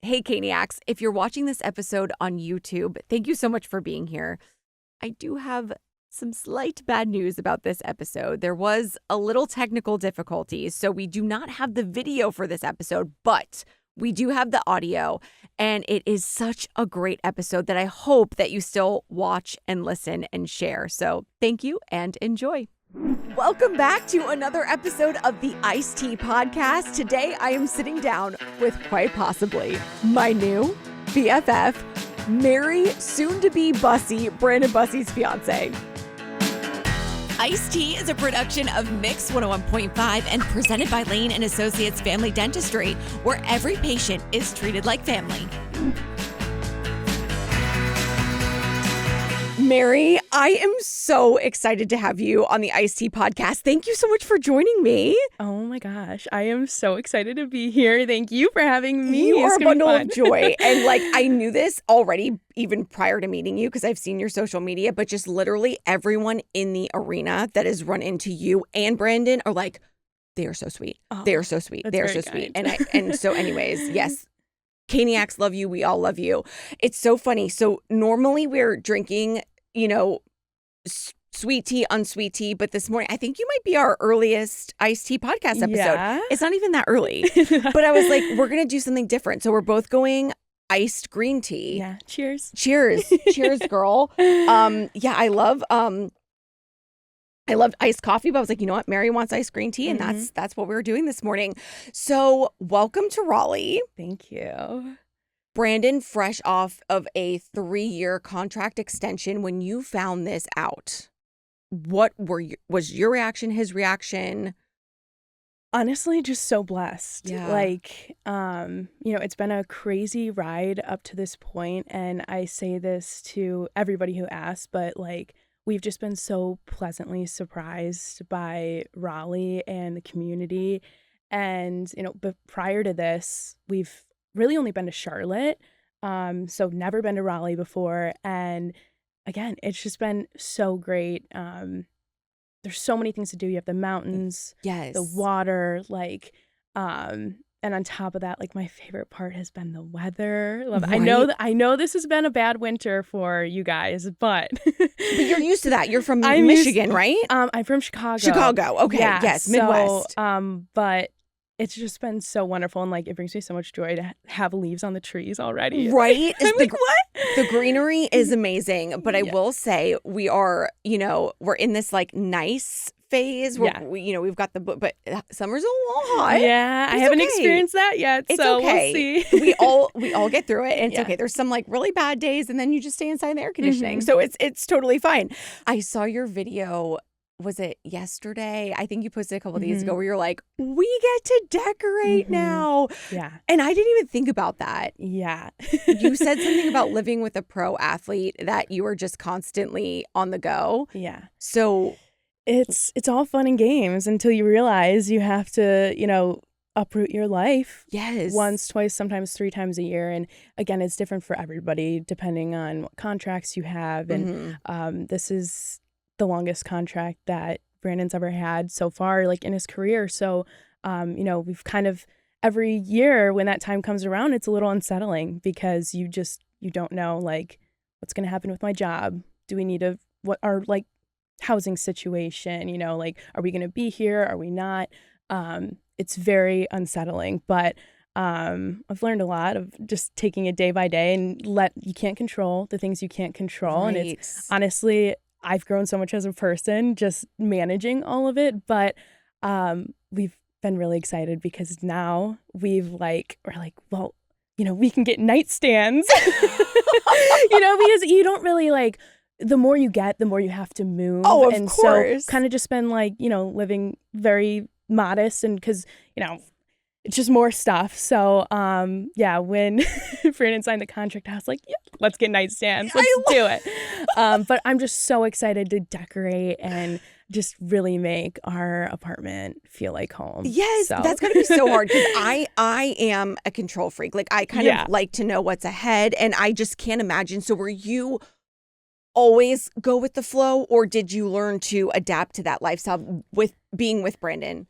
Hey, Caniacs, if you're watching this episode on YouTube, thank you so much for being here. I do have some slight bad news about this episode. There was a little technical difficulties, so we do not have the video for this episode, but we do have the audio, and it is such a great episode that I hope that you still watch and listen and share. So thank you and enjoy. Welcome back to another episode of the Iced Tea Podcast. Today, I am sitting down with quite possibly my new BFF, Mary, soon-to-be Bussi, Brandon Bussi's fiance. Iced Tea is a production of Mix 101.5 and presented by Lane & Associates Family Dentistry, where every patient is treated like family. Mary, I am so excited to have you on the Iced Tea Podcast. Thank you so much for joining me. Oh my gosh, I am so excited to be here. Thank you for having me. You are a bundle of joy. And I knew this already even prior to meeting you because I've seen your social media, but just literally everyone in the arena that has run into you and Brandon are like, they are so sweet. Oh, they are so sweet. They are so sweet. And so anyways, yes. Caniacs love you. We all love you. It's so funny. So normally we're drinking, sweet tea, unsweet tea. But this morning, I think you might be our earliest Iced Tea Podcast episode. Yeah. It's not even that early. But I was like, we're going to do something different. So we're both going iced green tea. Yeah. Cheers. Cheers. Cheers, girl. Yeah, I loved iced coffee, but I was like, you know what? Mary wants iced green tea, and that's what we were doing this morning. So welcome to Raleigh. Thank you. Brandon, fresh off of a 3-year contract extension, when you found this out, what was your reaction, his reaction? Honestly, just so blessed. Yeah. It's been a crazy ride up to this point, and I say this to everybody who asks, but we've just been so pleasantly surprised by Raleigh and the community. And, but prior to this, we've really only been to Charlotte. So never been to Raleigh before. And again, it's just been so great. There's so many things to do. You have the mountains, yes, the water, and on top of that, my favorite part has been the weather. Love it. Right. I know this has been a bad winter for you guys, but you're used to that. You're from Michigan, right? I'm from Chicago. Chicago. Okay. Yeah, yes. Midwest. But it's just been so wonderful, and it brings me so much joy to have leaves on the trees already. Right? I'm like, what? The greenery is amazing, but I will say we are, we're in this nice phase where we've got but summer's a little hot. Yeah, I haven't experienced that yet, so we'll see. we all get through it, and it's okay. There's some really bad days, and then you just stay inside the air conditioning, so it's totally fine. I saw your video. Was it yesterday? I think you posted a couple of days ago where you're like, we get to decorate now. Yeah. And I didn't even think about that. Yeah. You said something about living with a pro athlete, that you are just constantly on the go. Yeah. So it's all fun and games until you realize you have to, uproot your life. Yes. Once, twice, sometimes 3 times a year. And again, it's different for everybody depending on what contracts you have. And this is the longest contract that Brandon's ever had so far, in his career. So, we've kind of every year when that time comes around, it's a little unsettling because you don't know what's going to happen with my job. Do we need what our housing situation? Are we going to be here? Are we not? It's very unsettling, but I've learned a lot of just taking it day by day, and you can't control the things you can't control. Right. And it's honestly, I've grown so much as a person just managing all of it, but we've been really excited because now we're like, well, we can get nightstands, because you don't really the more you get, the more you have to move. Oh, of and course. So kind of just been living very modest, and because, it's just more stuff. So, when Brandon signed the contract, I was like, yeah, let's get nightstands. Let's do it. But I'm just so excited to decorate and just really make our apartment feel like home. Yes, so. That's going to be so hard because I am a control freak. I kind of like to know what's ahead, and I just can't imagine. So were you always go with the flow, or did you learn to adapt to that lifestyle with being with Brandon?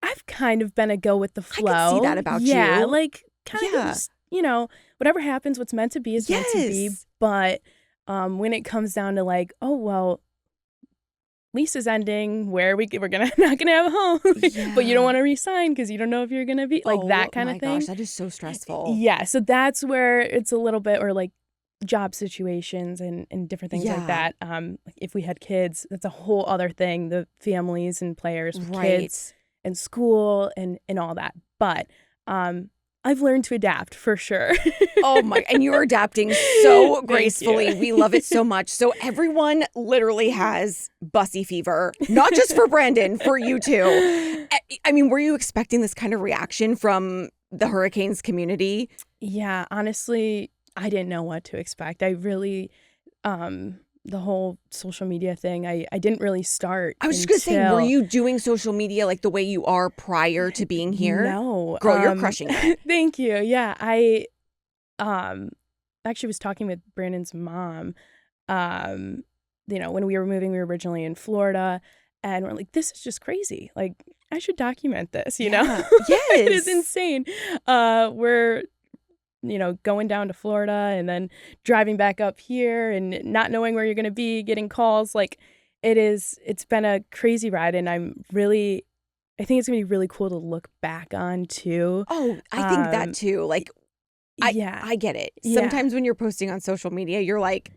I've kind of been a go with the flow. I can see that about you. Yeah, kind of just, you know, whatever happens, what's meant to be is meant to be. But when it comes down to like, oh, well, lease is ending, we're not gonna have a home, but you don't want to resign because you don't know if you're gonna be like that kind of thing. Oh my gosh, that is so stressful. Yeah, so that's where it's a little bit, or like job situations and different things like that. If we had kids, that's a whole other thing. The families and players with kids and school and all that. But I've learned to adapt for sure. Oh my, and you're adapting so gracefully. We love it so much. So everyone literally has Bussi fever, not just for Brandon, for you too. I mean, were you expecting this kind of reaction from the Hurricanes community? Yeah, honestly, I didn't know what to expect. I really, the whole social media thing, I didn't really start. I was just going to say, were you doing social media like the way you are prior to being here? No. Girl, you're crushing it. Thank you. Yeah, I actually was talking with Brandon's mom, you know, when we were moving. We were originally in Florida, and we're like, this is just crazy. Like, I should document this, you know? Yes. It is insane. We're, you know, going down to Florida and then driving back up here and not knowing where you're going to be, getting calls. Like, it's been a crazy ride, and I think it's going to be really cool to look back on too. Oh, I think that too. Like, I get it. Sometimes when you're posting on social media, you're like,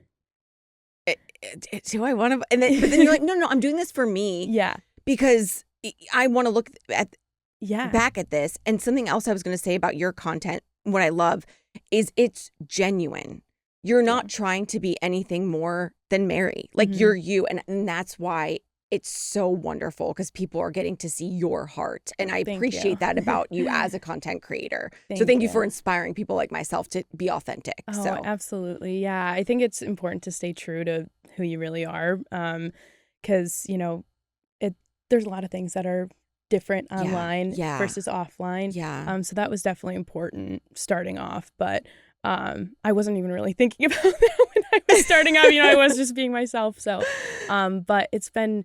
do I want to? But then you're like, no, I'm doing this for me. Yeah. Because I want to look back at this. And something else I was going to say about your content, what I love is it's genuine. You're not trying to be anything more than Mary. Like, you're you. And that's why it's so wonderful, because people are getting to see your heart. And I appreciate that about you as a content creator. So thank you for inspiring people like myself to be authentic. Oh, absolutely. Yeah. I think it's important to stay true to who you really are. Because, you know, there's a lot of things that are different online versus offline. Yeah. So that was definitely important starting off. But I wasn't even really thinking about that when I was starting out. You know, I was just being myself. So, but it's been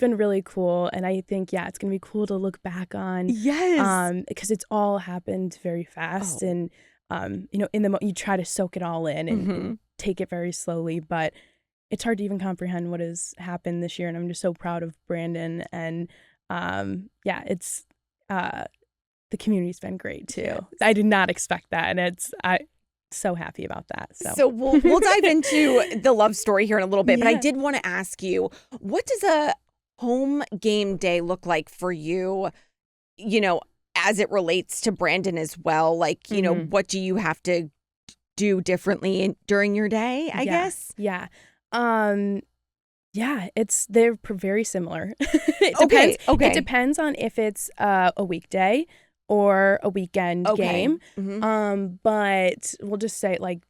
really cool. And I think, it's going to be cool to look back on. Yes. Because it's all happened very fast. And, you know, you try to soak it all in and take it very slowly. But it's hard to even comprehend what has happened this year. And I'm just so proud of Brandon. And it's the community's been great too. Yes. I did not expect that. And I'm so happy about that. So we'll dive into the love story here in a little bit. But I did want to ask you, what does a home game day look like for you, you know, as it relates to Brandon as well? Like, you know, what do you have to do differently during your day, I guess? Yeah. They're very similar. It depends. Okay. It depends on if it's a weekday or a weekend game. But we'll just say, like,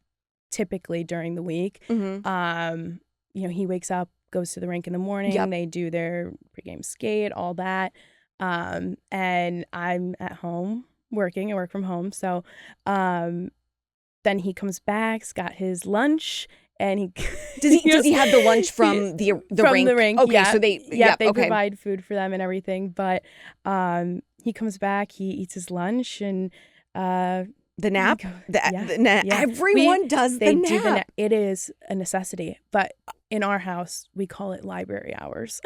typically during the week, you know, he wakes up, goes to the rink in the morning. They do their pregame skate, all that. And I'm at home working. I work from home. So then he comes back, he's got his lunch. And he does he have the lunch from the rink? The rink, okay. So they provide food for them and everything. But he comes back, he eats his lunch, and the nap. Everyone does the nap. Do the nap. It is a necessity. But in our house, we call it library hours.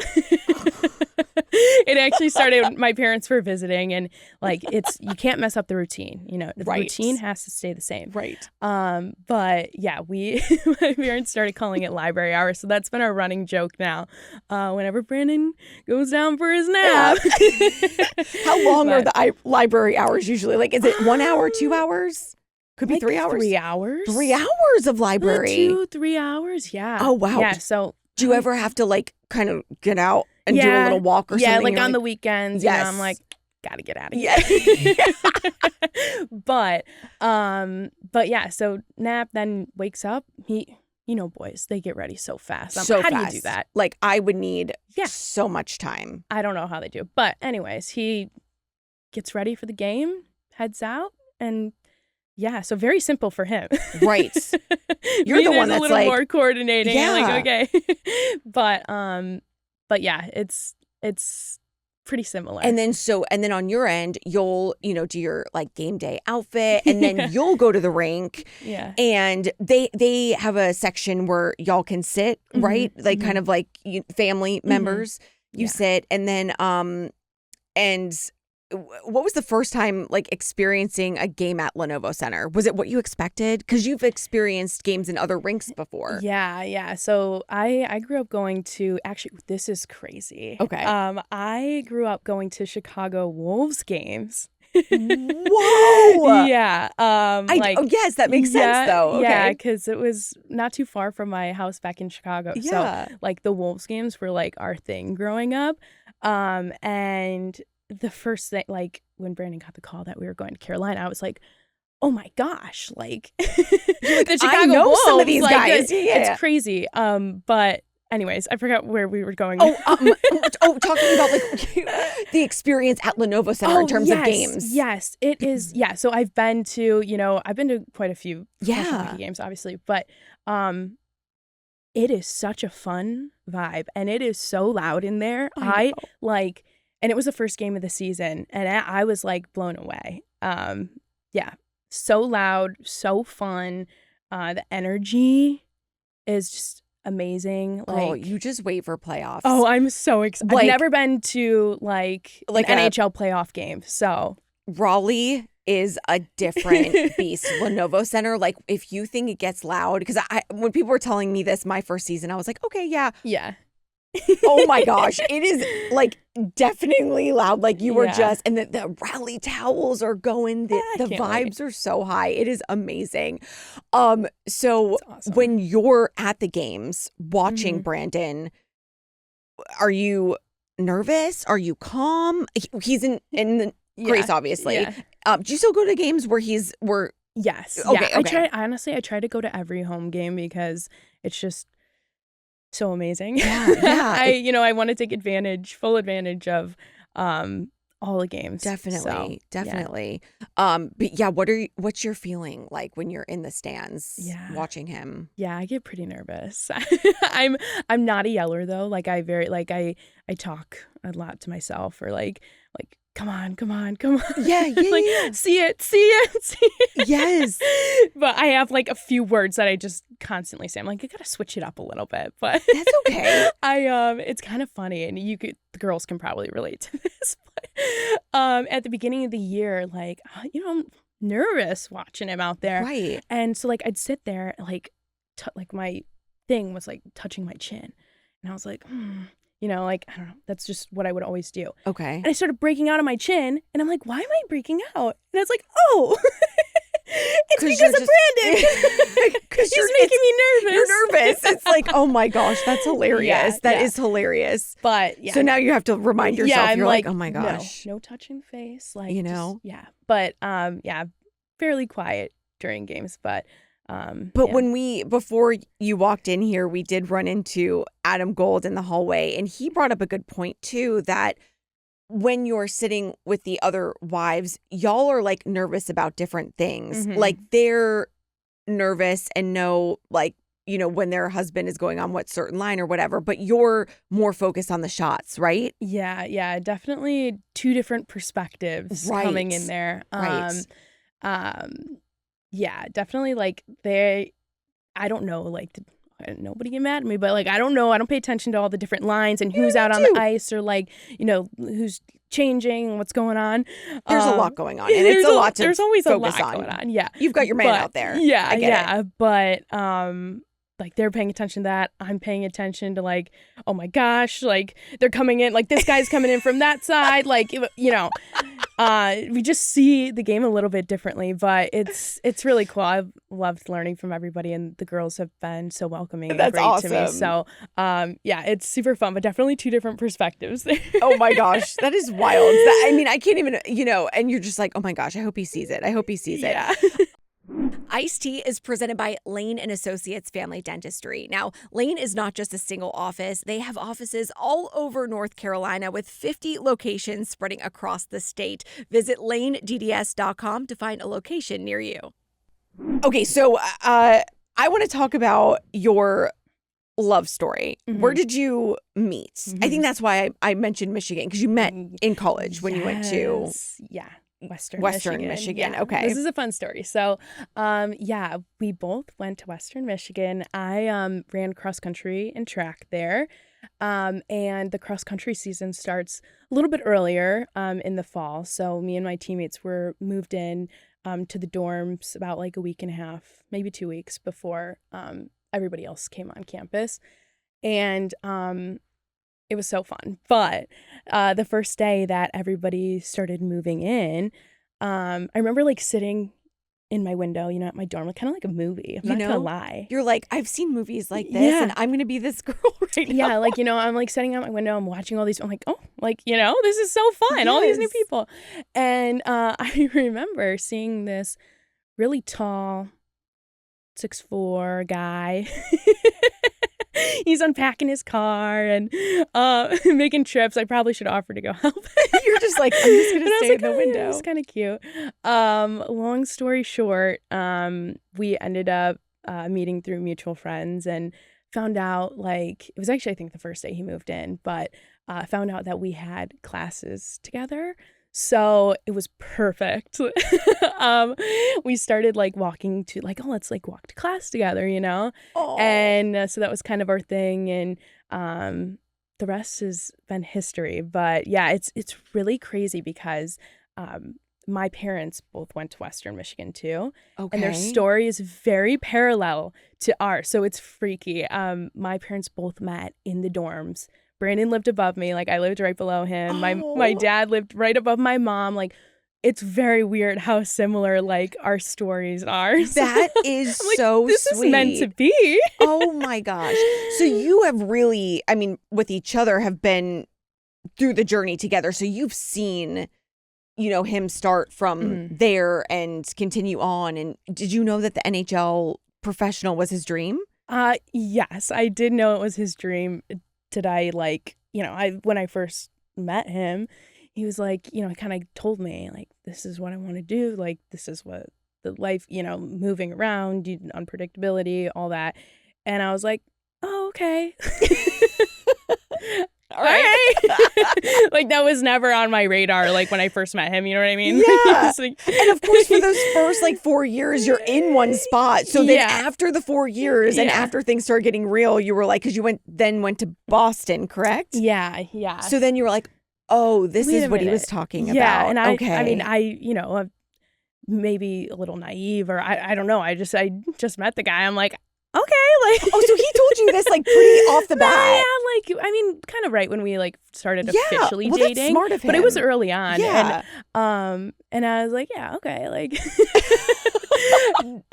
It actually started, my parents were visiting, and like, you can't mess up the routine, you know, the routine has to stay the same. Right. But yeah, my parents started calling it library hours. So that's been our running joke now. Whenever Brandon goes down for his nap. How long are the library hours usually? Like, is it 1 hour, 2 hours? Could be 3 hours. 3 hours. 3 hours of library. 2-3 hours. Yeah. Oh, wow. Yeah. So do you ever have to, like, kind of get out and do a little walk or something? Yeah, like on the weekends, you know, I'm like, gotta get out of here. But yeah, so nap, then wakes up. You know, boys, they get ready so fast. How do you do that? Like, I would need so much time. I don't know how they do. But anyways, he gets ready for the game, heads out, and so very simple for him. Right. You're the one that's a little like more coordinating. Yeah. Like, okay. But yeah, it's pretty similar. And then on your end, you'll, do your like game day outfit, and then you'll go to the rink. Yeah. And they have a section where y'all can sit, right? Like kind of like family members, you sit. And then, what was the first time like experiencing a game at Lenovo Center? Was it what you expected? Because you've experienced games in other rinks before. Yeah. So I grew up going to, actually, this is crazy. Okay. I grew up going to Chicago Wolves games. Whoa! Yeah. Yes, that makes sense though. Okay. Yeah, because it was not too far from my house back in Chicago. Yeah. So like the Wolves games were like our thing growing up. And the first thing, like when Brandon got the call that we were going to Carolina, I was like, oh my gosh, like the Chicago I know Wolves, some of these like, guys. It's crazy. But anyways, I forgot where we were going. Talking about like the experience at Lenovo Center in terms of games. Yes, it is. Yeah, so I've been to quite a few professional hockey games, obviously, but it is such a fun vibe, and it is so loud in there. And it was the first game of the season, and I was like blown away. So loud, so fun. The energy is just amazing. Like, you just wait for playoffs. Oh, I'm so excited. I've never been to like an NHL playoff game. So Raleigh is a different beast. Lenovo Center, like if you think it gets loud, because when people were telling me this my first season, I was like, okay, yeah. Oh my gosh, it is like definitely loud. Like you were just, and the rally towels are going. The vibes are so high. It is amazing. So awesome. When you're at the games watching Brandon, are you nervous? Are you calm? He's in the Grace, obviously. Yeah. Do you still go to games where Yes. Okay. I try to go to every home game because it's just so amazing. Yeah. I want to take full advantage of all the games. Definitely. But yeah, what's your feeling like when you're in the stands watching him? Yeah, I get pretty nervous. I'm not a yeller though. Like I talk a lot to myself, or like come on. Yeah. Like, see it. Yes. But I have like a few words that I just constantly say. I'm like, I gotta switch it up a little bit. But that's okay. It's kind of funny, and the girls can probably relate to this. But at the beginning of the year, like, I'm nervous watching him out there. Right. And so like I'd sit there, like my thing was like touching my chin, and I was like, like, I don't know. That's just what I would always do. Okay. And I started breaking out of my chin, and I'm like, why am I breaking out? And it's like, oh, it's because of Brandon. He's making me nervous. You're nervous. It's like, oh my gosh, that's hilarious. That is hilarious. But yeah. So now you have to remind yourself, you're like, oh my gosh. No touching face. Like, But fairly quiet during games. But before you walked in here, we did run into Adam Gold in the hallway, and he brought up a good point too, that when you're sitting with the other wives, y'all are like nervous about different things. Like they're nervous and know, like, when their husband is going on what certain line or whatever, but you're more focused on the shots, right? Yeah, definitely two different perspectives coming in there. Yeah, definitely, like, I don't know, like, nobody get mad at me, but, like, I don't know. I don't pay attention to all the different lines and who's out on the ice, or, like, who's changing, what's going on. There's a lot going on, and it's a lot to There's always a lot on. going on, yeah. You've got your man out there. Yeah, I get it. But, like, they're paying attention to that. I'm paying attention to, like, oh my gosh, like, they're coming in, like, this guy's coming in from that side, like, we just see the game a little bit differently, but it's really cool. I've loved learning from everybody, and the girls have been so welcoming and great awesome. to me. So, it's super fun, but definitely two different perspectives there. Oh my gosh, that is wild. I can't even, and you're just like, oh my gosh, I hope he sees it. Yeah. Iced Tea is presented by Lane & Associates Family Dentistry. Now, Lane is not just a single office. They have offices all over North Carolina with 50 locations spreading across the state. Visit lanedds.com to find a location near you. Okay, so I want to talk about your love story. Where did you meet? I think that's why I mentioned Michigan, because you met in college when you went to Western Michigan. Yeah. Okay. This is a fun story. So, we both went to Western Michigan. I ran cross country and track there. And the cross country season starts a little bit earlier in the fall. So me and my teammates were moved in to the dorms about like a week and a half, maybe 2 weeks before everybody else came on campus. And it was so fun. But the first day that everybody started moving in, I remember like sitting in my window, at my dorm, kind of like a movie. I'm not gonna lie. You're like, I've seen movies like this, and I'm gonna be this girl right now. Yeah, like, I'm like sitting out my window, I'm watching all these, I'm like, oh, like, this is so fun, all these new people. And I remember seeing this really tall 6'4" guy. He's unpacking his car and making trips. I probably should offer to go help. You're just like, I'm just going to stay in the window. It's kind of cute. Long story short, we ended up meeting through mutual friends and found out, like, it was actually, I think, the first day he moved in, but found out that we had classes together. So it was perfect. We started like walking to like, let's like walk to class together, Aww. And so that was kind of our thing. And the rest has been history. But yeah, it's really crazy because my parents both went to Western Michigan too. Okay. And their story is very parallel to ours. So it's freaky. My parents both met in the dorms. Brandon lived above me. Like, I lived right below him. My dad lived right above my mom. Like, it's very weird how similar, like, our stories are. That is so this sweet. Is meant to be. Oh, my gosh. So you have really, with each other, have been through the journey together. So you've seen, him start from there and continue on. And did you know that the NHL professional was his dream? Yes, I did know it was his dream. Did I when I first met him, he was like, kind of told me like, this is what I want to do. Like, this is what the life, moving around, unpredictability, all that. And I was like, oh, okay. All right. Like, that was never on my radar, like, when I first met him, you know what I mean? Yeah. Like, and of course, for those first, 4 years, you're in one spot. So then after the 4 years and after things started getting real, you were like, because you went to Boston, correct? Yeah, yeah. So then you were like, oh, this is what he was talking about. Yeah, and I maybe a little naive, or I don't know. I just met the guy. I'm like, okay, like, oh, so he told you this like pretty off the bat. Yeah, kind of right when we like started officially dating. That's smart of him. But it was early on. Yeah. And I was like, yeah, okay, like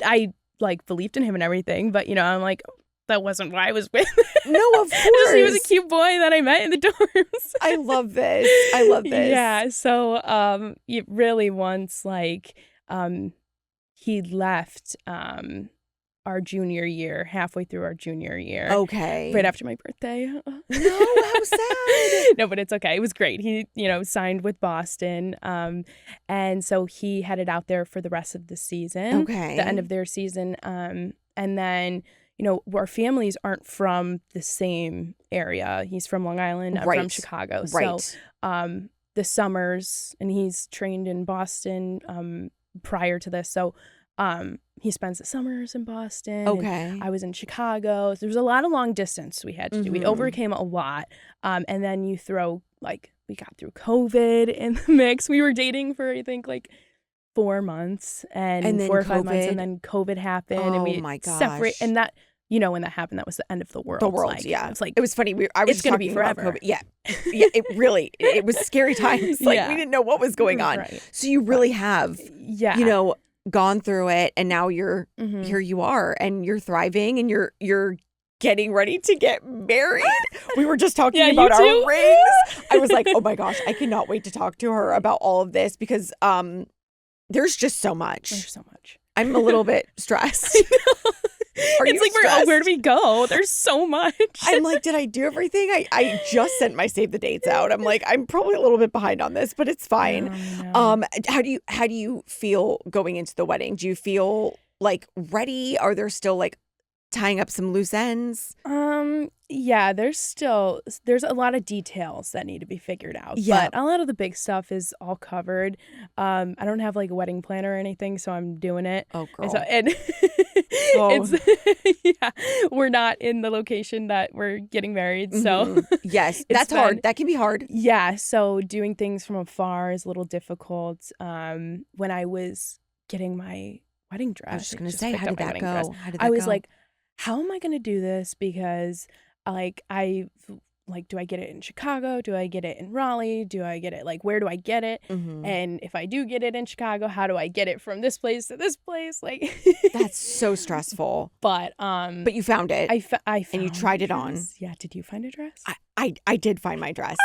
I like believed in him and everything, but I'm like, that wasn't why I was with him. No, of course. He was a cute boy that I met in the dorms. I love this. Yeah. So it really once he left our junior year, halfway through our junior year. Okay. Right after my birthday. No, how sad. No, but it's okay. It was great. He, signed with Boston. And so he headed out there for the rest of the season. Okay. The end of their season. And then, our families aren't from the same area. He's from Long Island. I'm from Chicago. Right. So the summers, and he's trained in Boston prior to this. So he spends the summers in Boston. Okay. I was in Chicago. So there was a lot of long distance we had to do. We overcame a lot. And then you throw, we got through COVID in the mix. We were dating for, I think, 4 months and 4 or 5 months. And then COVID happened. Oh, and we my gosh. separated. And that, when that happened, that was the end of the world. The world, yeah. It was like, it was funny. I was it's going to be about forever. COVID. Yeah. Yeah, it was scary times. We didn't know what was going on. Right. So you really have, gone through it, and now you're here. You are, and you're thriving, and you're getting ready to get married. We were just talking about our rings. I was like, oh my gosh, I cannot wait to talk to her about all of this because there's just so much. There's so much. I'm a little bit stressed. It's like, where do we go? There's so much. I'm like, did I do everything? I just sent my save the dates out. I'm like, I'm probably a little bit behind on this, but it's fine. No. How do you feel going into the wedding? Do you feel ready? Are there still tying up some loose ends? Yeah, there's a lot of details that need to be figured out. Yeah. But a lot of the big stuff is all covered. I don't have like a wedding planner or anything, so I'm doing it. Oh, And, girl. it's yeah, we're not in the location that we're getting married, so yes, it's that's hard. been- That can be hard. yeah, so doing things from afar is a little difficult. When I was getting my wedding dress, I was just gonna just say, picked how up did my that wedding dress. go? How did that I was go? like, how am I gonna do this? Because do I get it in Chicago? Do I get it in Raleigh? Do I get it where do I get it? And if I do get it in Chicago, how do I get it from this place to this place? Like that's so stressful. But you found it. I found and you tried it on. Yeah, did you find a dress? I did find my dress.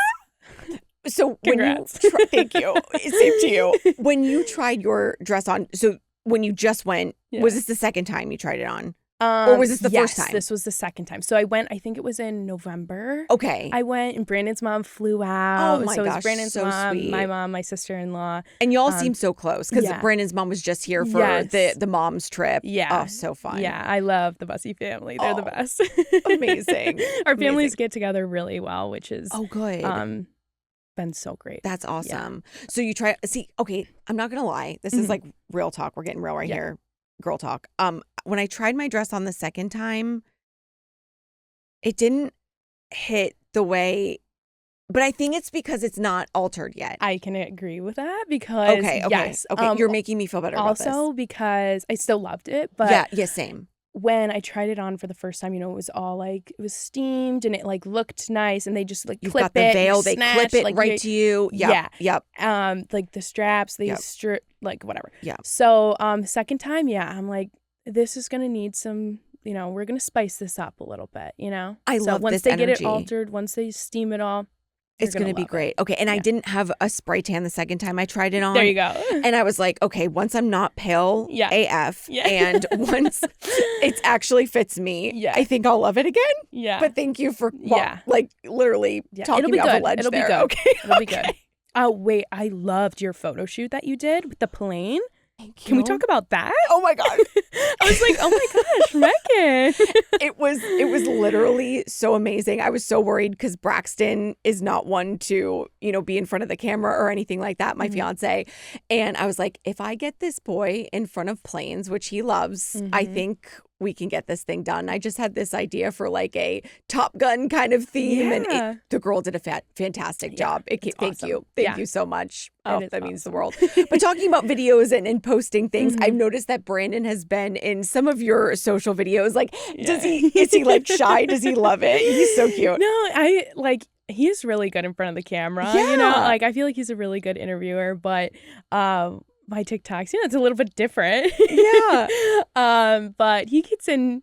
So Congrats. Thank you. Same to you. When you tried your dress on, so when you just went, was this the second time you tried it on? Or was this the first time? This was the second time. So I went, I think it was in November. Okay. I went and Brandon's mom flew out. Oh my so it gosh, was Brandon's so mom, sweet. my mom, my sister-in-law. And y'all seem so close because yeah. Brandon's mom was just here for Yes. the mom's trip. Yeah. Oh, so fun. Yeah, I love the Bussi family. They're the best. Amazing. Our families get together really well, which is good. Been so great. That's awesome. Yeah. So you try, okay, I'm not gonna lie. This is like real talk. We're getting real right here. Girl talk. When I tried my dress on the second time, it didn't hit the way, but I think it's because it's not altered yet. I can agree with that because yes. Okay, you're making me feel better about this. Also because I still loved it, but yeah, same. When I tried it on for the first time, it was all it was steamed and it looked nice, and they just You've clip got the it, veil, they clip it right to you. Yep, yep. The straps, they strip, whatever. Yeah. So, second time, I'm like, this is gonna need some. We're gonna spice this up a little bit. I love once this they energy. Get it altered, once they steam it all. It's going to be great. Okay. And I didn't have a spray tan the second time I tried it on. There you go. And I was like, okay, once I'm not pale AF and once it actually fits me, I think I'll love it again. Yeah. But thank you for literally talking me off a ledge there. It'll be good. Okay. It'll be good. Oh, wait. I loved your photo shoot that you did with the plane. Thank you. Can we talk about that? Oh my God. I was like, oh my gosh, Megan. It was literally so amazing. I was so worried because Braxton is not one to, be in front of the camera or anything like that, my fiance. And I was like, if I get this boy in front of planes, which he loves, I think we can get this thing done. I just had this idea for a Top Gun kind of theme. Yeah. And the girl did a fantastic job. Thank awesome. you. Thank you so much. Oh, that means the world. But But talking about videos and posting things, I've noticed that Brandon has been in some of your social videos. Is he shy? Does he love it? He's so cute. No, he's really good in front of the camera. Yeah. I feel like he's a really good interviewer, but my TikToks, it's a little bit different. Yeah. But he gets in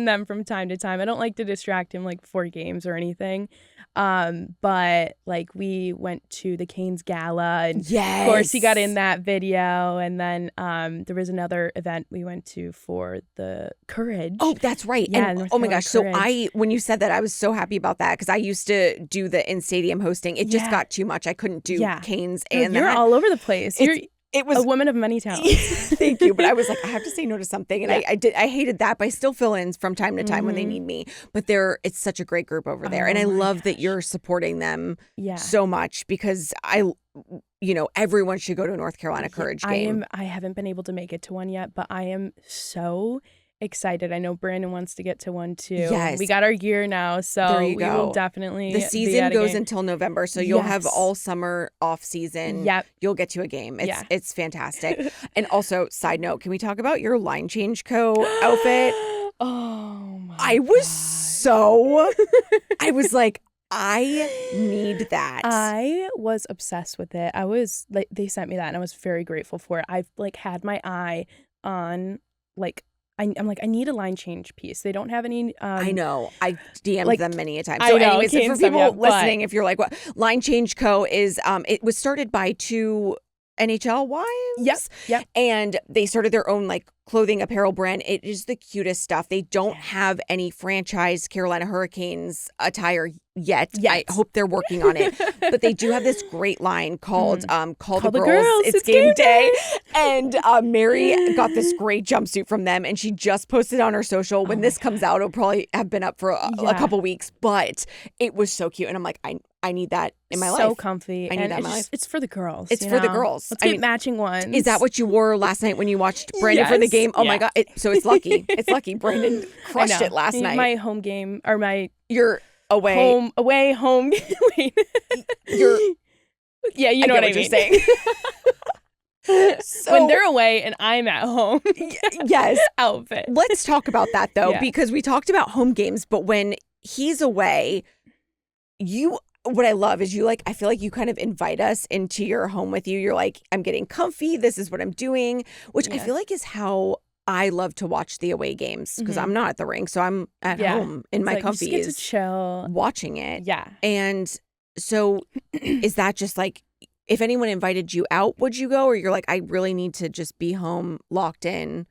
them from time to time. I don't like to distract him before games or anything. But we went to the Canes Gala, and of course he got in that video. And then there was another event we went to for the Courage. Oh, that's right. Yeah, and North oh my Carolina gosh. So Courage. when you said that, I was so happy about that because I used to do the in-stadium hosting. It just got too much. I couldn't do Canes and you're all over the place. It was a woman of many talents. Thank you. But I was like, I have to say no to something. And I hated that, but I still fill in from time to time when they need me. But it's such a great group over there. And I love that you're supporting them so much because everyone should go to a North Carolina Courage game. I haven't been able to make it to one yet, but I am so excited. I know Brandon wants to get to one too. Yes. We got our gear now, so we will definitely. The season goes until November, so you'll have all summer off season. Yep. You'll get to a game. It's fantastic. And also, side note, can we talk about your Line Change Co. outfit? Oh my I was like, I need that. I was obsessed with it. I was they sent me that and I was very grateful for it. I've had my eye on I'm like, I need a line change piece. They don't have any. I know. I DM'd them many a time. So anyways, for people listening, if you're like, what? Line Change Co. is, it was started by two NHL wives. Yep. And they started their own clothing apparel brand. It is the cutest stuff. They don't have any franchise Carolina Hurricanes attire yet. Yes. I hope they're working on it. But they do have this great line called Call the the Girls. Girls. It's game day. And Mary got this great jumpsuit from them, and she just posted on her social. When this comes out, it'll probably have been up for a couple weeks. But it was so cute. And I'm like, I need that in my life. So comfy. I need that in my life. It's for the girls. It's for the girls. Let's get matching ones. Is that what you wore last night when you watched Brandon for the game? Oh my God. So it's lucky. It's lucky. Brandon crushed it last night. My home game, or You're away. Home. Wait. Yeah, you know what I mean. You're saying. So, when they're away and I'm at home. Yes. Outfit. Let's talk about that though, because we talked about home games, but when he's away, what I love is I feel like you kind of invite us into your home with you. You're like, I'm getting comfy. This is what I'm doing, which I feel like is how I love to watch the away games, because I'm not at the rink. So I'm at home in my comfies. You just get to chill. Watching it. Yeah. And so is that just like, if anyone invited you out, would you go? Or you're like, I really need to just be home locked in?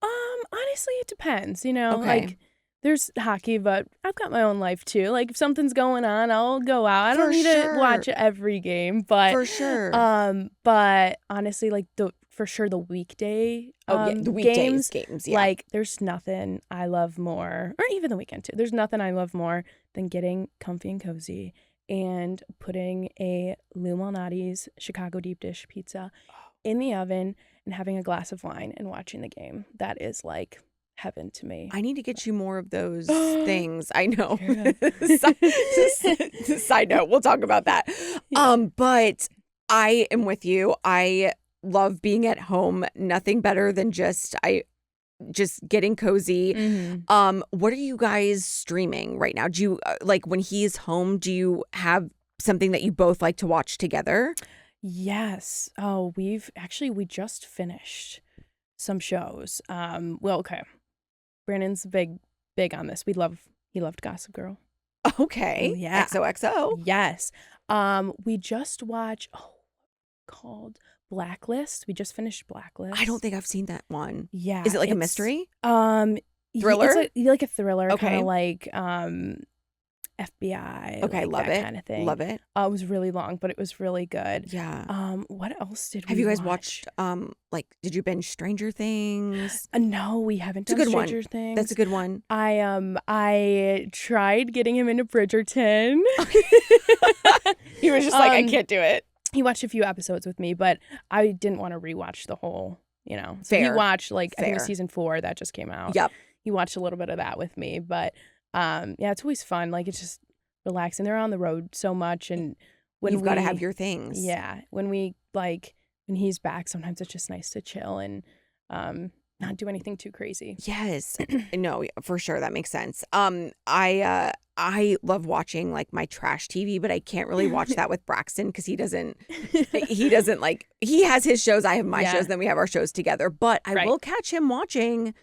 Honestly, it depends, Okay. Like, there's hockey, but I've got my own life too. Like, if something's going on, I'll go out. I don't need to watch every game, but for sure. But honestly, like the weekday the weekdays games, yeah. Like, there's nothing I love more, or even the weekend too. There's nothing I love more than getting comfy and cozy and putting a Lou Malnati's Chicago deep dish pizza in the oven and having a glass of wine and watching the game. That is like heaven to me. I need to get you more of those things. I know. Side note, we'll talk about that. But I am with you. I love being at home. Nothing better than just getting cozy. Mm-hmm. What are you guys streaming right now? Do you like, when he's home, do you have something that you both like to watch together? Yes. Oh, we just finished some shows. Well, okay. Brandon's big on this. He loved Gossip Girl. Okay. Yeah. XOXO. Yes. We just watched called Blacklist. We just finished Blacklist. I don't think I've seen that one. Yeah. Is it like a mystery? Thriller? It's like a thriller, okay. Kind of like FBI. Okay, like love that it. kind of thing. Love it. It was really long, but it was really good. Yeah. What else did we Have you guys watch? watched did you binge Stranger Things? No, we haven't done Stranger Things. That's a good one. I tried getting him into Bridgerton. He was just like, I can't do it. He watched a few episodes with me, but I didn't want to rewatch the whole, So Fair. he watched I think it was Fair. season 4 that just came out. Yep. He watched a little bit of that with me, but it's always fun. Like, it's just relaxing. They're on the road so much, and when you've got to have your things. Yeah, when he's back, sometimes it's just nice to chill and not do anything too crazy. Yes. No, for sure, that makes sense. I love watching like my trash TV, but I can't really watch that with Braxton because he doesn't like, he has his shows, I have my shows, then we have our shows together. But I will catch him watching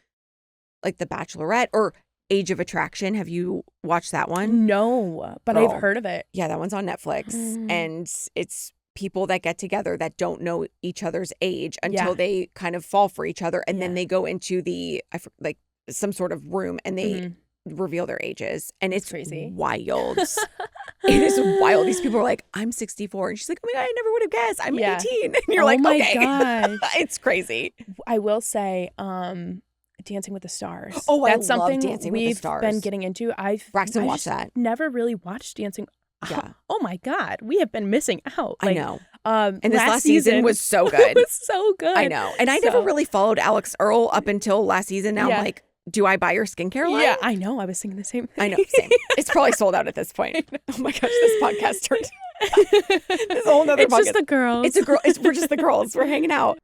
like The Bachelorette or Age of Attraction. Have you watched that one? No, but I've heard of it. Yeah, that one's on Netflix. And it's people that get together that don't know each other's age until they kind of fall for each other. And then they go into some sort of room and they reveal their ages. And it's crazy. Wild. It is wild. These people are like, I'm 64. And she's like, oh my God, I never would have guessed. I'm 18. And you're like, okay. Gosh. It's crazy. I will say, Dancing with the Stars. Oh, that's I love something Dancing with the Stars. We've been getting into. Braxton watched that. Never really watched Dancing. Yeah. Oh my God, we have been missing out. I know. And this last season was so good. It was so good. I know. And I never really followed Alex Earl up until last season. Now I'm like, do I buy your skincare line? Yeah, I know. I was thinking the same thing. I know. Same. It's probably sold out at this point. Oh my gosh, this podcast turned. This whole nother It's podcast. just the girls. We're just the girls. We're hanging out.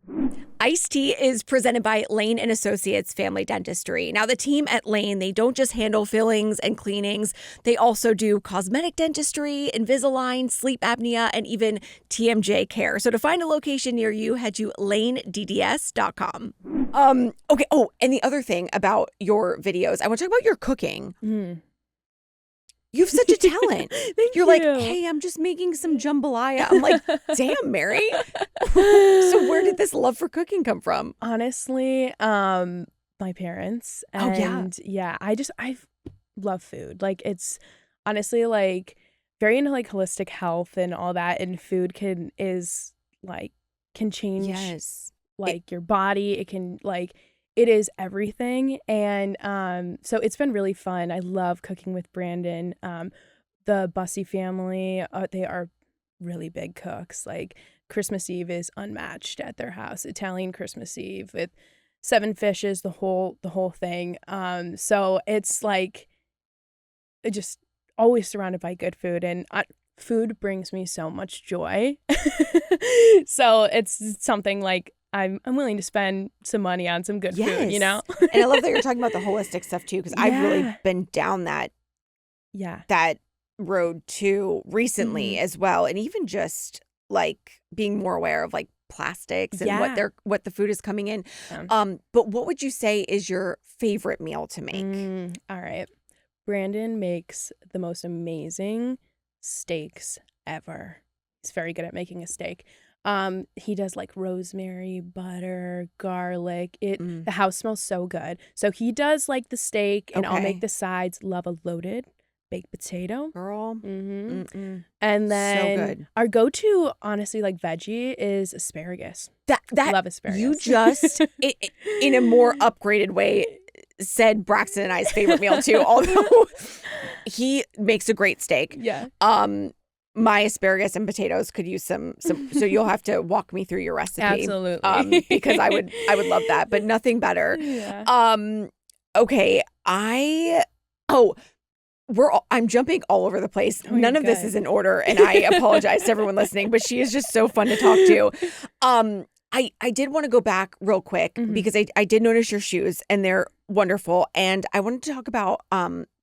Iced Tea is presented by Lane and Associates Family Dentistry. Now, the team at Lane, they don't just handle fillings and cleanings. They also do cosmetic dentistry, Invisalign, sleep apnea, and even TMJ care. So to find a location near you, head to lanedds.com. Okay. Oh, and the other thing about your videos, I want to talk about your cooking. You have such a talent. You're like, hey, I'm just making some jambalaya. I'm like, damn, Mary. So where did this love for cooking come from? Honestly, my parents. And I love food. Like, it's honestly like very into like holistic health and all that, and food can change Yes. like your body. It can like it is everything. And so it's been really fun. I love cooking with Brandon. The Bussi family, they are really big cooks. Like Christmas Eve is unmatched at their house. Italian Christmas Eve with 7 fishes, the whole thing. So it's like just always surrounded by good food, and food brings me so much joy. So it's something like I'm willing to spend some money on some good food, you know? And I love that you're talking about the holistic stuff too, because I've really been down that road too recently as well. And even just like being more aware of like plastics and what the food is coming in. But what would you say is your favorite meal to make? All right. Brandon makes the most amazing steaks ever. He's very good at making a steak. He does like rosemary, butter, garlic. The house smells so good. So he does like the steak, and I'll make the sides. Love a loaded baked potato. Girl. And then so good. Our go-to, honestly, like veggie is asparagus. That love asparagus. You just, in a more upgraded way, said Braxton and I's favorite meal too, although he makes a great steak. Yeah. My asparagus and potatoes could use some so you'll have to walk me through your recipe. Absolutely. Because I would love that, but nothing better. Yeah. Okay, I'm jumping all over the place. None of this is in order, and I apologize to everyone listening, but she is just so fun to talk to. I did want to go back real quick because I did notice your shoes, and they're wonderful. And I wanted to talk about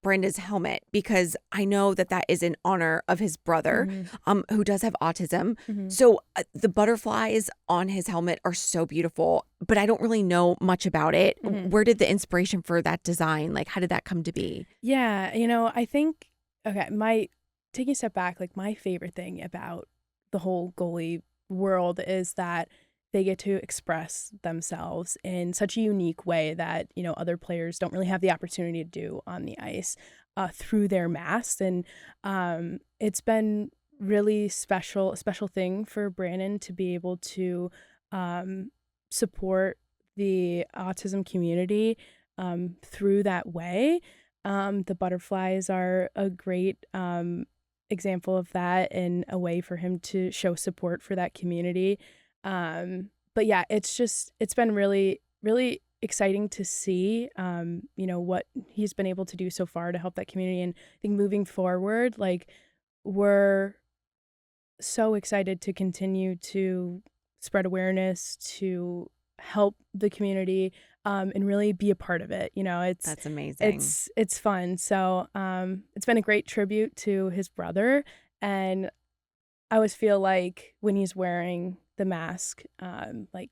Brenda's helmet, because I know that is in honor of his brother, who does have autism. So the butterflies on his helmet are so beautiful, but I don't really know much about it. Where did the inspiration for that design, like how did that come to be? Yeah, I think, taking a step back, like my favorite thing about the whole goalie world is that they get to express themselves in such a unique way that, other players don't really have the opportunity to do on the ice through their masks. And it's been really a special thing for Brandon to be able to support the autism community through that way. The butterflies are a great example of that, and a way for him to show support for that community. But yeah, it's been really, really exciting to see, what he's been able to do so far to help that community. And I think moving forward, like, we're so excited to continue to spread awareness, to help the community, and really be a part of it. That's amazing. It's fun. So, it's been a great tribute to his brother. And I always feel like when he's wearing the mask, he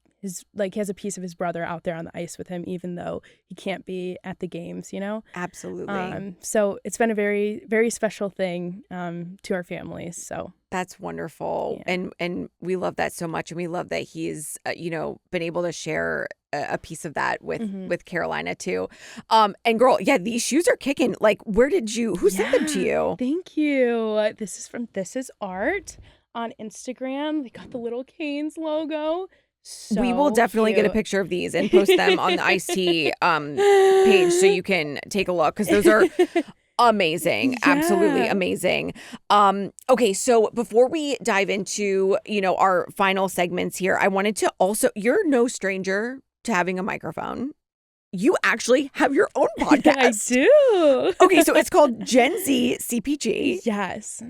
has a piece of his brother out there on the ice with him, even though he can't be at the games, Absolutely. So it's been a very, very special thing to our families. So that's wonderful. Yeah. And we love that so much. And we love that he's, been able to share a piece of that with Carolina too. And girl, yeah, these shoes are kicking. Like, who sent them to you? Thank you. This is from This Is Art on Instagram. They got the little Canes logo. So we will definitely cute. get a picture of these and post them on the Ice-T page so you can take a look, because those are amazing. Yeah. Absolutely amazing. Okay, so before we dive into, our final segments here, I wanted to also, you're no stranger to having a microphone. You actually have your own podcast. I do. Okay, so it's called Gen Z CPG. Yes.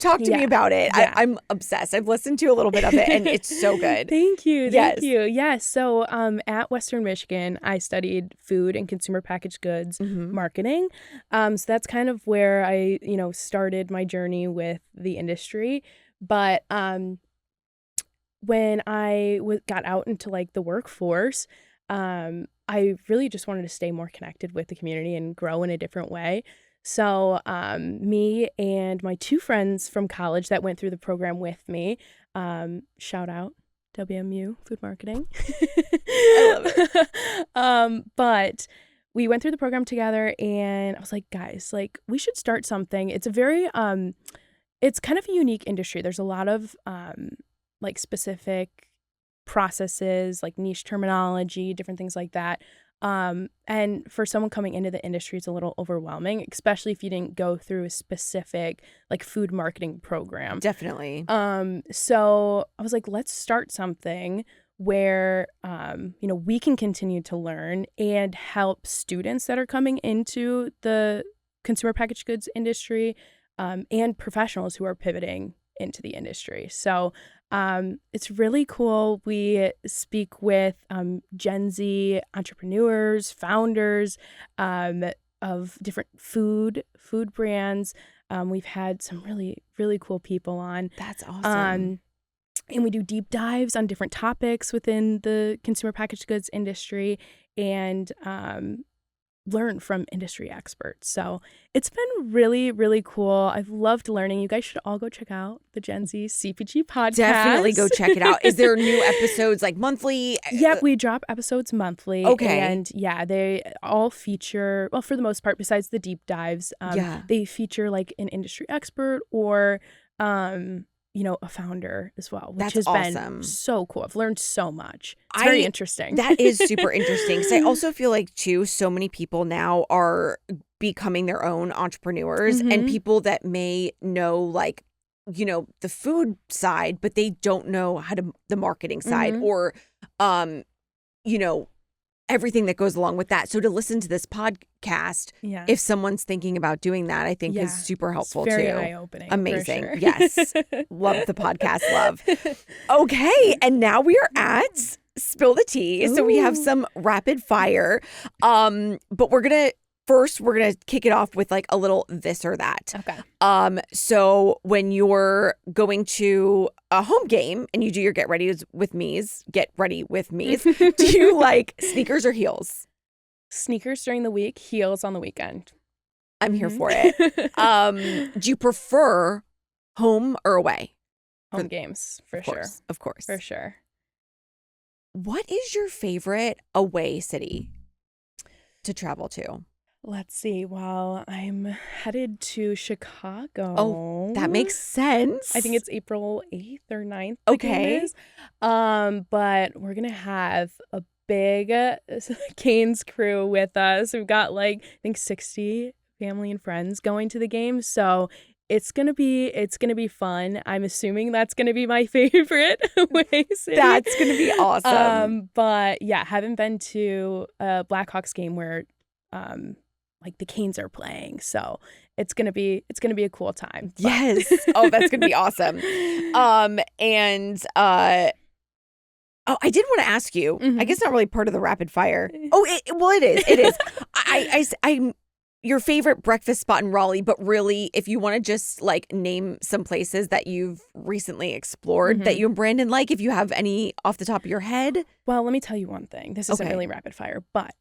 Talk to me about it. Yeah. I'm obsessed. I've listened to a little bit of it, and it's so good. Thank you. Yes. Thank you. Yes. So at Western Michigan, I studied food and consumer packaged goods marketing. So that's kind of where I, started my journey with the industry. But when I got out into like the workforce, I really just wanted to stay more connected with the community and grow in a different way. So me and my 2 friends from college that went through the program with me, shout out WMU Food Marketing. I love it. But we went through the program together, and I was like, guys, like, we should start something. It's a very it's kind of a unique industry. There's a lot of like specific processes, like niche terminology, different things like that. And for someone coming into the industry, it's a little overwhelming, especially if you didn't go through a specific like food marketing program. Definitely. So I was like, let's start something where, we can continue to learn and help students that are coming into the consumer packaged goods industry, and professionals who are pivoting into the industry. So it's really cool. We speak with Gen Z entrepreneurs, founders of different food brands. We've had some really, really cool people on. That's awesome. And we do deep dives on different topics within the consumer packaged goods industry, and learn from industry experts. So it's been really, really cool. I've loved learning. You guys should all go check out the Gen Z CPG podcast. Definitely go check it out. Is there new episodes like monthly? Yep, we drop episodes monthly. Okay. And yeah, they all feature, well, for the most part, besides the deep dives, they feature like an industry expert or a founder as well, which has been so cool. I've learned so much. It's very interesting. That is super interesting. Because I also feel like, too, so many people now are becoming their own entrepreneurs, and people that may know, like, the food side, but they don't know how to the marketing side or, everything that goes along with that. So to listen to this podcast, if someone's thinking about doing that, I think is super helpful, it's very too. eye-opening. Amazing. For sure. Yes. Love the podcast, love. Okay. And now we are at Spill the Tea. Ooh. So we have some rapid fire. But we're going to kick it off with like a little this or that. Okay. So when you're going to a home game and you do your get ready with me's, do you like sneakers or heels? Sneakers during the week, heels on the weekend. I'm here for it. Do you prefer home or away? Home games, for sure. Of course. For sure. What is your favorite away city to travel to? Let's see. Well, I'm headed to Chicago. Oh, that makes sense. I think it's April 8th or 9th. Okay. But we're going to have a big Canes crew with us. We've got I think 60 family and friends going to the game. So it's gonna be fun. I'm assuming that's gonna be my favorite away city. That's gonna be awesome. But yeah, haven't been to a Blackhawks game where the Canes are playing, so it's gonna be a cool time. But. Yes. Oh, that's gonna be awesome. Oh, I did want to ask you. I guess not really part of the rapid fire. Oh, it is. It is. I'm your favorite breakfast spot in Raleigh, but really, if you want to just name some places that you've recently explored that you and Brandon like, if you have any off the top of your head. Well, let me tell you one thing. This isn't really rapid fire, but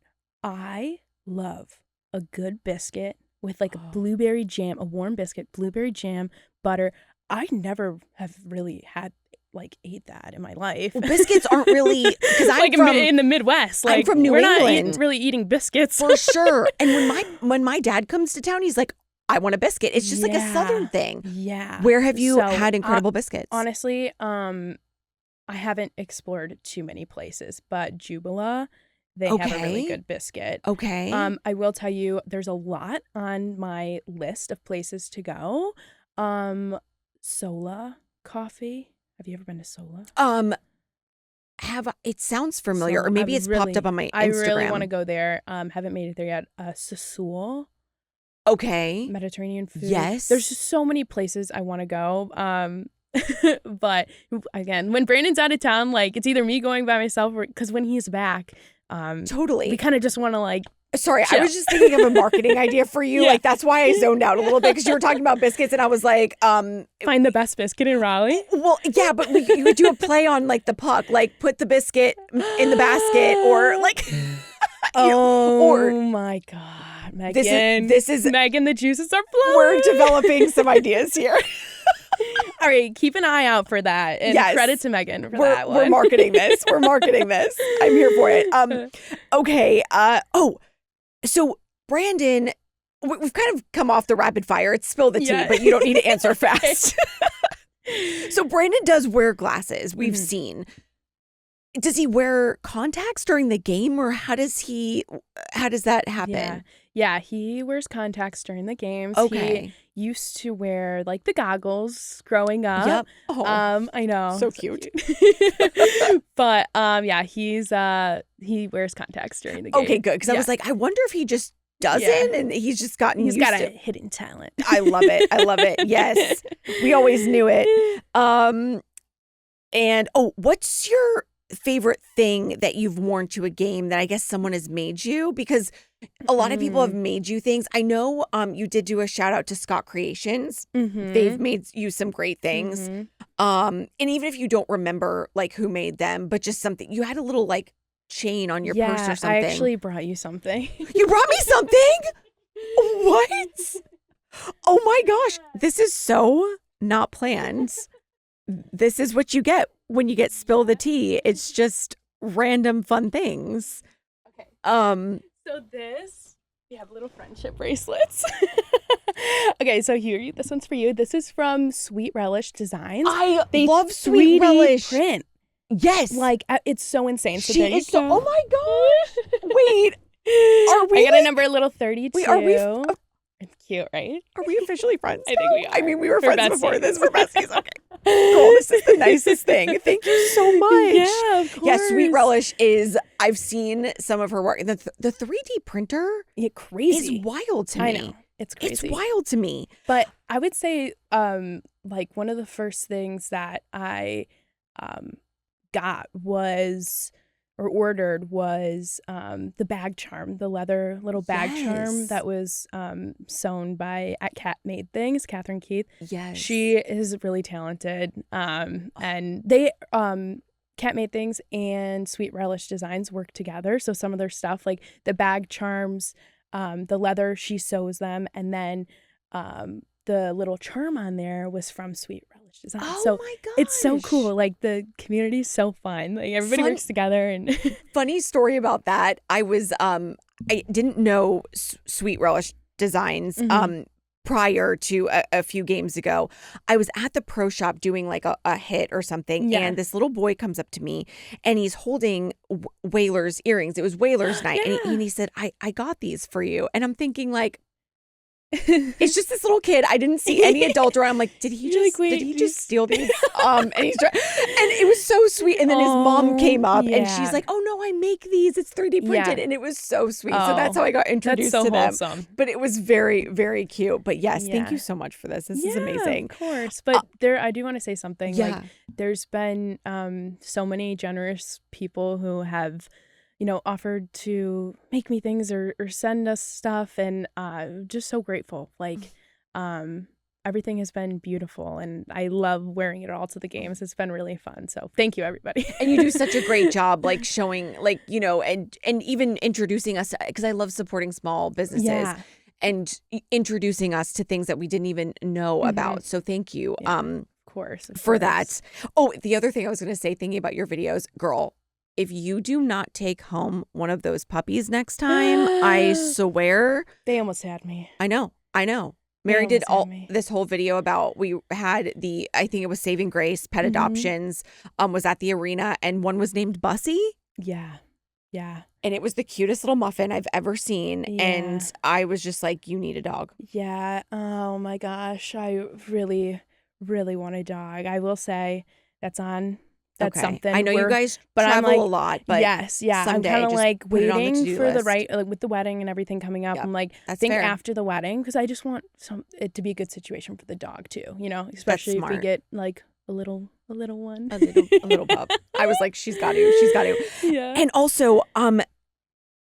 I love a good biscuit with a blueberry jam, a warm biscuit, blueberry jam, butter. I never have really had ate that in my life. Well, biscuits aren't really, because I'm in the Midwest. I'm from New England. We're not really eating biscuits for sure. And when my dad comes to town, he's like, I want a biscuit. It's just like a Southern thing. Yeah. Where have you had incredible biscuits? Honestly, I haven't explored too many places, but Jubila, they have a really good biscuit. Okay. I will tell you, there's a lot on my list of places to go. Sola Coffee. Have you ever been to Sola? It sounds familiar, or maybe it's popped up on my Instagram. I really want to go there. Haven't made it there yet. Sassoul. Okay. Mediterranean food. Yes. There's just so many places I want to go. But again, when Brandon's out of town, it's either me going by myself or because when he's back, totally, we kind of just want to Sorry, chill. I was just thinking of a marketing idea for you. Yeah. That's why I zoned out a little bit, because you were talking about biscuits and I was like, find the best biscuit in Raleigh. Well, yeah, but you would do a play on the puck, put the biscuit in the basket or oh my God, Megan. This is Megan, the juices are flowing. We're developing some ideas here. All right, keep an eye out for that. And credit to Megan for that one. We're marketing this. I'm here for it. Okay. So Brandon, we've kind of come off the rapid fire. It's spill the tea, Yeah. but you don't need to answer fast. So Brandon does wear glasses. We've seen. Does he wear contacts during the game, or how does that happen? Yeah, he wears contacts during the games. Okay. He used to wear like the goggles growing up. Yep. Oh, I know. so cute. But yeah, he wears contacts during the game. Okay, good. Because I was like, I wonder if he just doesn't, and he's just gotten He's used got to a hidden talent. I love it. I love it. Yes. We always knew it. And what's your favorite thing that you've worn to a game that I guess someone has made you? Because a lot of people have made you things. I know you did do a shout out to Scott Creations. They've made you some great things. And even if you don't remember like who made them, but just something, you had a little like chain on your purse or something. I actually brought you something. You brought me something? What? Oh my gosh. This is so not planned. This is what you get when you get spill the tea. It's just random fun things. Okay. So we have little friendship bracelets. Okay, so here, this one's for you. This is from Sweet Relish Designs. I They love Sweet 3D Relish. print. Yes. Like, it's so insane. So She there you is so, go. oh my gosh. Wait. Are we I got a number little 32. Wait, are we It's cute, right? Are we officially friends? I think we are. I mean, we were We're friends before besties. this. We're besties. Okay. Girl, this is the nicest thing. Thank you so much. Yeah, of course. Yeah, Sweet Relish is, I've seen some of her work. The 3D printer crazy. is wild to me. I know. It's crazy. It's wild to me. But I would say, like, one of the first things that I got was, or ordered was, the bag charm, the leather little bag charm Yes. that was sewn by at Cat Made Things, Catherine Keith. Yes. She is really talented. And they Cat Made Things and Sweet Relish Designs work together. So some of their stuff, like the bag charms, the leather, she sews them, and then the little charm on there was from Sweet Relish Designs. Oh so my gosh. it's so cool. Like, the community's so fun. Like, everybody works together. And Funny story about that. I was I didn't know Sweet Relish Designs prior to a few games ago. I was at the pro shop doing like a hit or something, and this little boy comes up to me and he's holding Whaler's earrings. It was Whaler's night, and he said, I got these for you. And I'm thinking like, it's just this little kid. I didn't see any adult around. I'm like, did he just steal these? And it was so sweet. And then his mom came up and she's like, oh no, I make these. It's 3D printed. And it was so sweet. So that's how I got introduced to them. wholesome. But it was very, very cute. But yes, thank you so much for this. This is amazing. Of course. But I do want to say something. Like, there's been so many generous people who have, offered to make me things or send us stuff, and just so grateful. Like, everything has been beautiful, and I love wearing it all to the games. It's been really fun. So thank you, everybody. And you do such a great job, like showing, like, and even introducing us, because I love supporting small businesses and introducing us to things that we didn't even know about. So thank you. Of course. For that. Oh, the other thing I was going to say, thinking about your videos, girl, if you do not take home one of those puppies next time, I swear. They almost had me. I know. Mary did this whole video about, we had I think it was Saving Grace, pet adoptions, was at the arena, and one was named Bussi. Yeah. And it was the cutest little muffin I've ever seen. Yeah. And I was just like, you need a dog. Yeah. Oh my gosh. I really, really want a dog. I will say that's something. I know you guys travel a lot, but yes, yeah. I'm kind of like waiting for the right, like with the wedding and everything coming up. I'm like, after the wedding, because I just want it to be a good situation for the dog too. Especially if we get like a little one, a little pup. I was like, she's got to. Yeah. And also,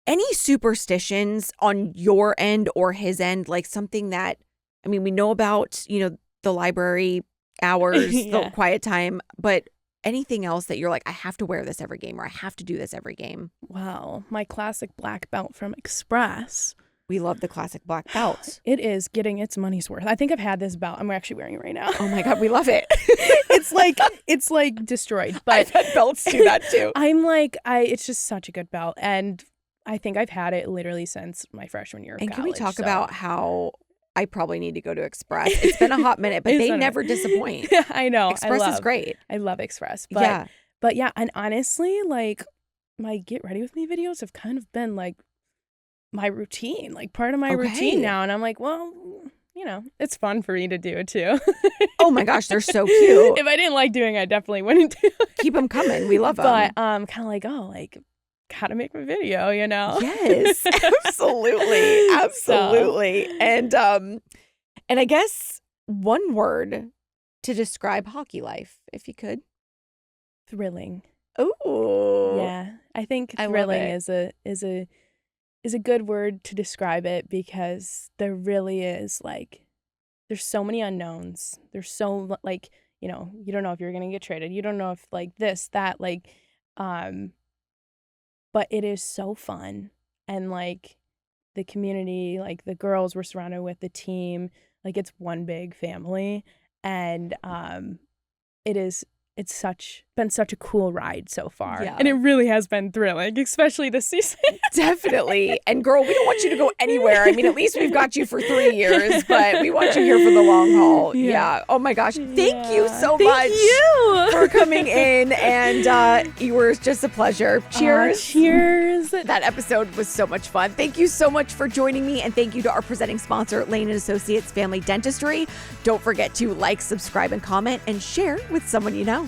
any superstitions on your end or his end, like something that, I mean, we know about, the library hours, the quiet time, but anything else that you're like, I have to wear this every game, or I have to do this every game? Well, my classic black belt from Express. We love the classic black belt. It is getting its money's worth. I think I've had this belt. I'm actually wearing it right now. Oh my God, we love it. It's like destroyed. But I've had belts do that too. I'm like, it's just such a good belt. And I think I've had it literally since my freshman year of And college. can we talk about how I probably need to go to Express? It's been a hot minute, but they never disappoint. I know. Express is great. I love Express. But yeah, and honestly, like my Get Ready With Me videos have kind of been like my routine, like part of my routine now. And I'm like, well, you know, it's fun for me to do it too. Oh my gosh, they're so cute. If I didn't like doing it, I definitely wouldn't do it. Keep them coming. We love them. But kind of like, oh, like gotta make my video, you know? Yes, absolutely. Absolutely. And I guess one word to describe hockey life, if you could. Thrilling. Oh. Yeah. I think thrilling is a good word to describe it, because there really is like there's so many unknowns. There's so like, you know, you don't know if you're going to get traded. You don't know if like this, that, like but it is so fun. And like the community, like the girls we're surrounded with, the team, like it's one big family. And it's been such a cool ride so far. Yeah. And it really has been thrilling, especially this season. Definitely. And girl, we don't want you to go anywhere. I mean, at least we've got you for 3 years, but we want you here for the long haul. Yeah. Oh my gosh. Thank you so much for coming in. And you were just a pleasure. Cheers. Cheers. That episode was so much fun. Thank you so much for joining me. And thank you to our presenting sponsor, Lane & Associates Family Dentistry. Don't forget to like, subscribe, and comment, and share with someone you know.